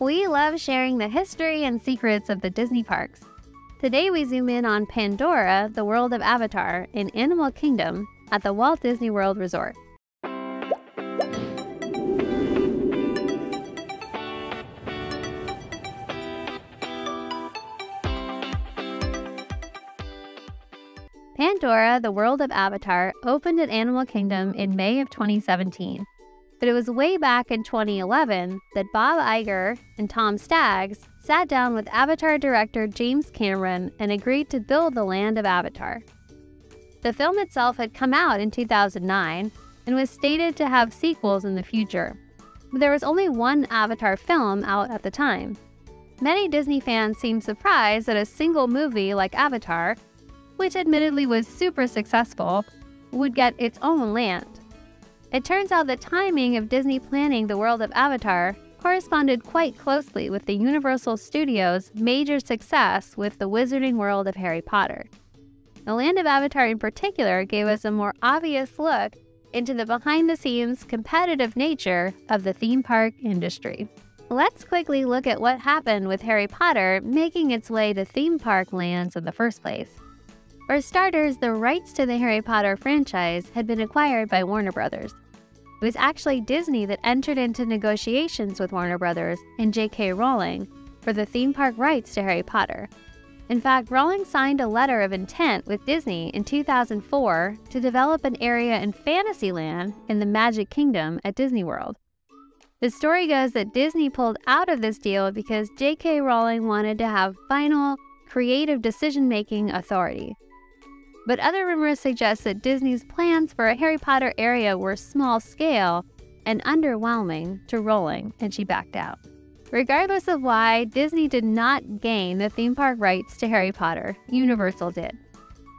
We love sharing the history and secrets of the Disney parks. Today we zoom in on Pandora, the world of Avatar, in Animal Kingdom at the Walt Disney World Resort. Pandora, the world of Avatar, opened at Animal Kingdom in May of 2017. But it was way back in 2011 that Bob Iger and Tom Staggs sat down with Avatar director James Cameron and agreed to build the land of Avatar. The film itself had come out in 2009 and was stated to have sequels in the future, but there was only one Avatar film out at the time. Many Disney fans seemed surprised that a single movie like Avatar, which admittedly was super successful, would get its own land. It turns out the timing of Disney planning the world of Avatar corresponded quite closely with the Universal Studios' major success with the Wizarding World of Harry Potter. The land of Avatar in particular gave us a more obvious look into the behind-the-scenes competitive nature of the theme park industry. Let's quickly look at what happened with Harry Potter making its way to theme park lands in the first place. For starters, the rights to the Harry Potter franchise had been acquired by Warner Brothers. It was actually Disney that entered into negotiations with Warner Brothers and J.K. Rowling for the theme park rights to Harry Potter. In fact, Rowling signed a letter of intent with Disney in 2004 to develop an area in Fantasyland in the Magic Kingdom at Disney World. The story goes that Disney pulled out of this deal because J.K. Rowling wanted to have final, creative decision-making authority. But other rumors suggest that Disney's plans for a Harry Potter area were small-scale and underwhelming to Rowling, and she backed out. Regardless of why, Disney did not gain the theme park rights to Harry Potter. Universal did.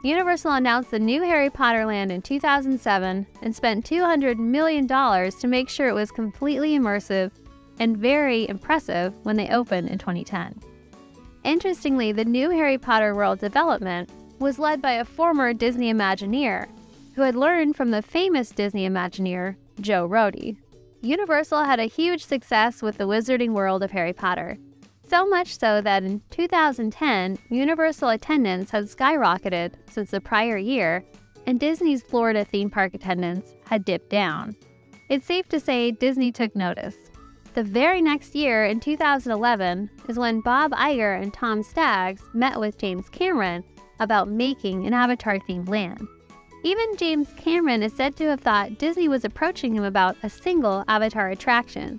Universal announced the new Harry Potter land in 2007 and spent $200 million to make sure it was completely immersive and very impressive when they opened in 2010. Interestingly, the new Harry Potter world development was led by a former Disney Imagineer who had learned from the famous Disney Imagineer, Joe Rohde. Universal had a huge success with the Wizarding World of Harry Potter, so much so that in 2010, Universal attendance had skyrocketed since the prior year, and Disney's Florida theme park attendance had dipped down. It's safe to say Disney took notice. The very next year, in 2011, is when Bob Iger and Tom Staggs met with James Cameron about making an Avatar-themed land. Even James Cameron is said to have thought Disney was approaching him about a single Avatar attraction.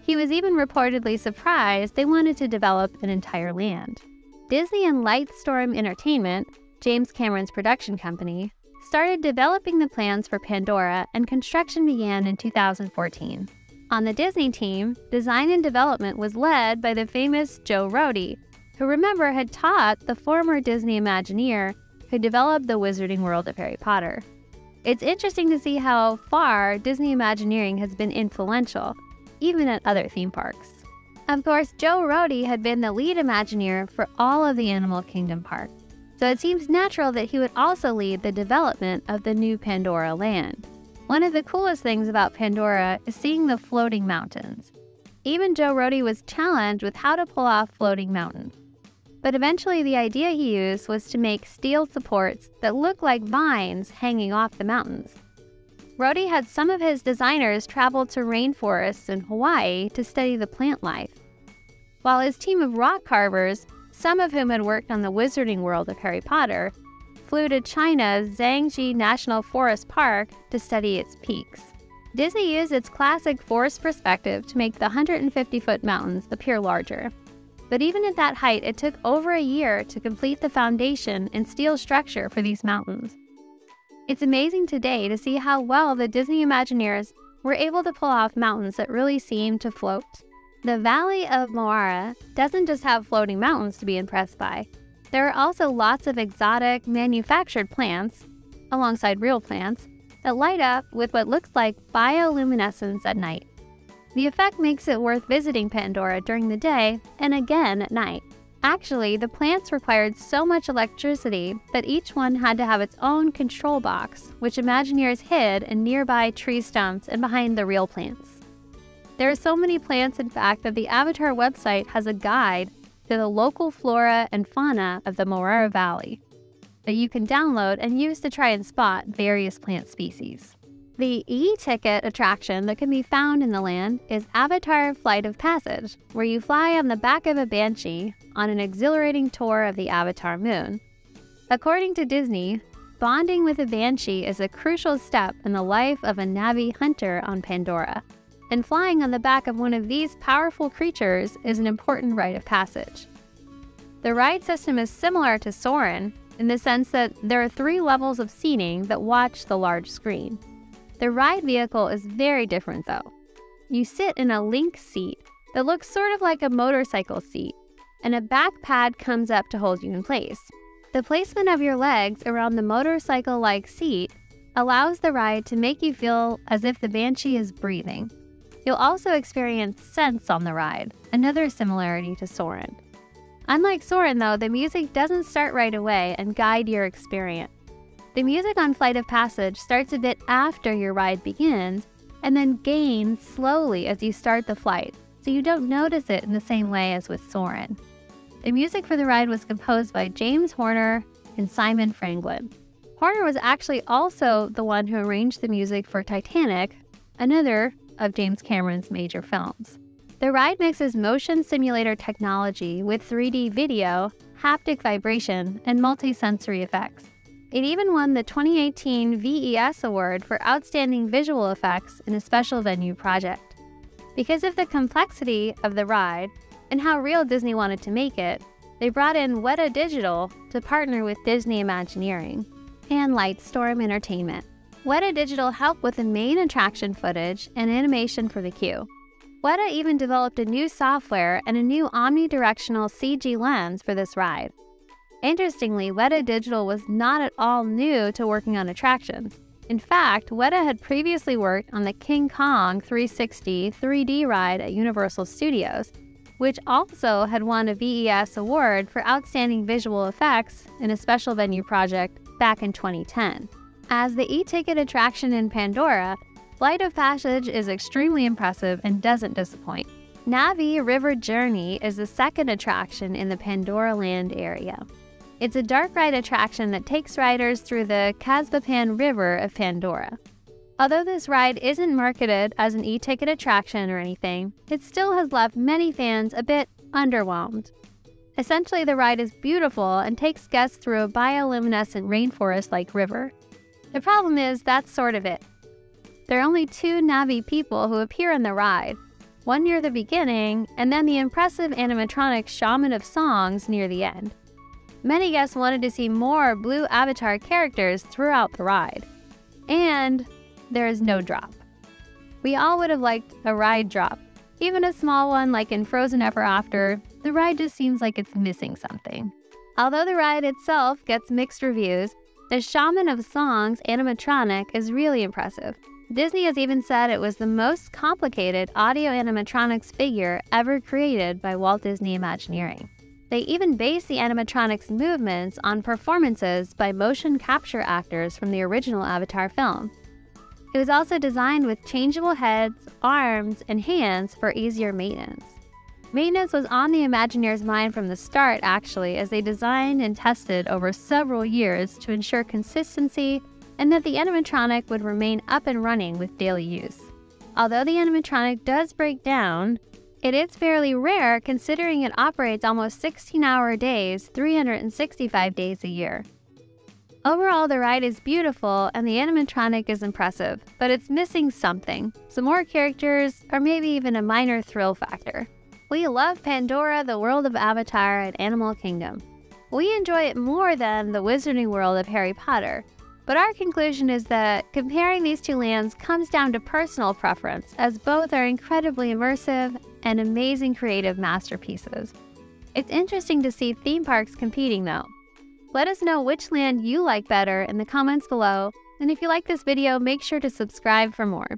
He was even reportedly surprised they wanted to develop an entire land. Disney and Lightstorm Entertainment, James Cameron's production company, started developing the plans for Pandora, and construction began in 2014. On the Disney team, design and development was led by the famous Joe Rohde, who remember had taught the former Disney Imagineer who developed the Wizarding World of Harry Potter. It's interesting to see how far Disney Imagineering has been influential, even at other theme parks. Of course, Joe Rohde had been the lead Imagineer for all of the Animal Kingdom park, so it seems natural that he would also lead the development of the new Pandora land. One of the coolest things about Pandora is seeing the floating mountains. Even Joe Rohde was challenged with how to pull off floating mountains. But eventually the idea he used was to make steel supports that look like vines hanging off the mountains. Rohde had some of his designers travel to rainforests in Hawaii to study the plant life, while his team of rock carvers, some of whom had worked on the Wizarding World of Harry Potter, flew to China's Zhangji National Forest Park to study its peaks. Disney used its classic forest perspective to make the 150-foot mountains appear larger. But even at that height, it took over a year to complete the foundation and steel structure for these mountains. It's amazing today to see how well the Disney Imagineers were able to pull off mountains that really seem to float. The Valley of Moara doesn't just have floating mountains to be impressed by. There are also lots of exotic, manufactured plants, alongside real plants, that light up with what looks like bioluminescence at night. The effect makes it worth visiting Pandora during the day and again at night. Actually, the plants required so much electricity that each one had to have its own control box, which Imagineers hid in nearby tree stumps and behind the real plants. There are so many plants, in fact, that the Avatar website has a guide to the local flora and fauna of the Moara Valley that you can download and use to try and spot various plant species. The e-ticket attraction that can be found in the land is Avatar Flight of Passage, where you fly on the back of a banshee on an exhilarating tour of the Avatar moon. According to Disney, bonding with a banshee is a crucial step in the life of a Na'vi hunter on Pandora, and flying on the back of one of these powerful creatures is an important rite of passage. The ride system is similar to Soarin' in the sense that there are 3 levels of seating that watch the large screen. The ride vehicle is very different though. You sit in a link seat that looks sort of like a motorcycle seat, and a back pad comes up to hold you in place. The placement of your legs around the motorcycle-like seat allows the ride to make you feel as if the banshee is breathing. You'll also experience scents on the ride, another similarity to Soarin'. Unlike Soarin' though, the music doesn't start right away and guide your experience. The music on Flight of Passage starts a bit after your ride begins and then gains slowly as you start the flight, so you don't notice it in the same way as with Soarin'. The music for the ride was composed by James Horner and Simon Franklin. Horner was actually also the one who arranged the music for Titanic, another of James Cameron's major films. The ride mixes motion simulator technology with 3D video, haptic vibration, and multi-sensory effects. It even won the 2018 VES Award for Outstanding Visual Effects in a Special Venue Project. Because of the complexity of the ride and how real Disney wanted to make it, they brought in Weta Digital to partner with Disney Imagineering and Lightstorm Entertainment. Weta Digital helped with the main attraction footage and animation for the queue. Weta even developed a new software and a new omnidirectional CG lens for this ride. Interestingly, Weta Digital was not at all new to working on attractions. In fact, Weta had previously worked on the King Kong 360 3D ride at Universal Studios, which also had won a VES award for Outstanding Visual Effects in a Special Venue Project back in 2010. As the e-ticket attraction in Pandora, Flight of Passage is extremely impressive and doesn't disappoint. Na'vi River Journey is the second attraction in the Pandora Land area. It's a dark ride attraction that takes riders through the Casbapan River of Pandora. Although this ride isn't marketed as an e-ticket attraction or anything, it still has left many fans a bit underwhelmed. Essentially, the ride is beautiful and takes guests through a bioluminescent rainforest-like river. The problem is that's sort of it. There are only 2 Na'vi people who appear in the ride, one near the beginning, and then the impressive animatronic Shaman of Songs near the end. Many guests wanted to see more Blue Avatar characters throughout the ride. And there is no drop. We all would have liked a ride drop. Even a small one like in Frozen Ever After, the ride just seems like it's missing something. Although the ride itself gets mixed reviews, the Shaman of Songs animatronic is really impressive. Disney has even said it was the most complicated audio animatronics figure ever created by Walt Disney Imagineering. They even based the animatronics movements on performances by motion capture actors from the original Avatar film. It was also designed with changeable heads, arms, and hands for easier maintenance. Maintenance was on the Imagineers' mind from the start, actually, as they designed and tested over several years to ensure consistency and that the animatronic would remain up and running with daily use. Although the animatronic does break down, it is fairly rare considering it operates almost 16-hour days, 365 days a year. Overall, the ride is beautiful and the animatronic is impressive, but it's missing something. Some more characters, or maybe even a minor thrill factor. We love Pandora, the world of Avatar, and Animal Kingdom. We enjoy it more than the Wizarding World of Harry Potter. But our conclusion is that comparing these 2 lands comes down to personal preference, as both are incredibly immersive and amazing creative masterpieces. It's interesting to see theme parks competing though. Let us know which land you like better in the comments below, and if you like this video, make sure to subscribe for more.